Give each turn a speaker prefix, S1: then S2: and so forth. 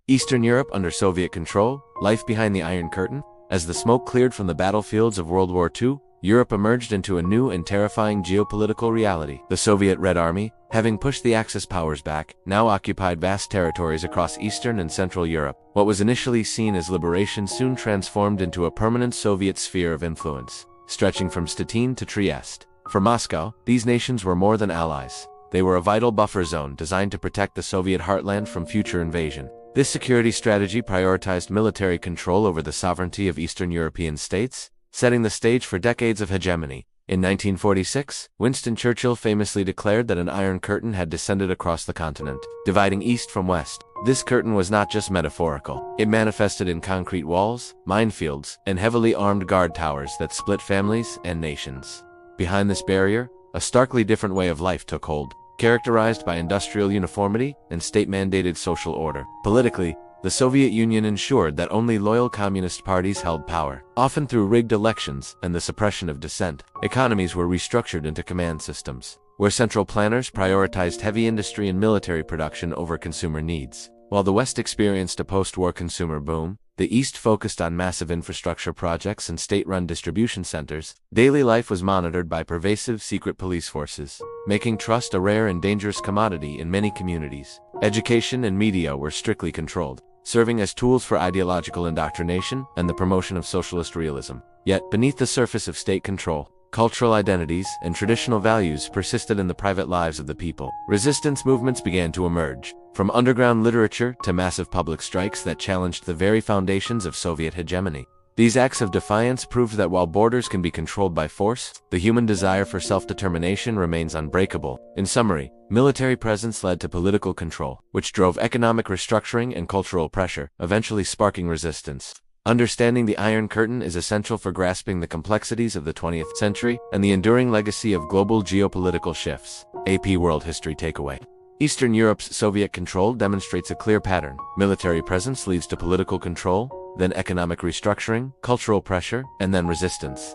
S1: Eastern Europe under Soviet control, life behind the Iron Curtain. As the smoke cleared from the battlefields of World War II, Europe emerged into a new and terrifying geopolitical reality. The Soviet Red Army, having pushed the Axis powers back, now occupied vast territories across Eastern and Central Europe. What was initially seen as liberation soon transformed into a permanent Soviet sphere of influence, stretching from Stettin to Trieste. For Moscow, these nations were more than allies. They were a vital buffer zone designed to protect the Soviet heartland from future invasion. This security strategy prioritized military control over the sovereignty of Eastern European states, setting the stage for decades of hegemony. In 1946, Winston Churchill famously declared that an Iron Curtain had descended across the continent, dividing East from West. This curtain was not just metaphorical. It manifested in concrete walls, minefields, and heavily armed guard towers that split families and nations. Behind this barrier, a starkly different way of life took hold, characterized by industrial uniformity and state-mandated social order. Politically, the Soviet Union ensured that only loyal communist parties held power, often through rigged elections and the suppression of dissent. Economies were restructured into command systems, where central planners prioritized heavy industry and military production over consumer needs. While the West experienced a post-war consumer boom, the East focused on massive infrastructure projects and state-run distribution centers. Daily life was monitored by pervasive secret police forces, making trust a rare and dangerous commodity in many communities. Education and media were strictly controlled, serving as tools for ideological indoctrination and the promotion of socialist realism. Yet, beneath the surface of state control, cultural identities and traditional values persisted in the private lives of the people. Resistance movements began to emerge, from underground literature to massive public strikes that challenged the very foundations of Soviet hegemony. These acts of defiance proved that while borders can be controlled by force, the human desire for self-determination remains unbreakable. In summary, military presence led to political control, which drove economic restructuring and cultural pressure, eventually sparking resistance. Understanding the Iron Curtain is essential for grasping the complexities of the 20th century and the enduring legacy of global geopolitical shifts. AP World History Takeaway. Eastern Europe's Soviet control demonstrates a clear pattern. Military presence leads to political control, then economic restructuring, cultural pressure, and then resistance.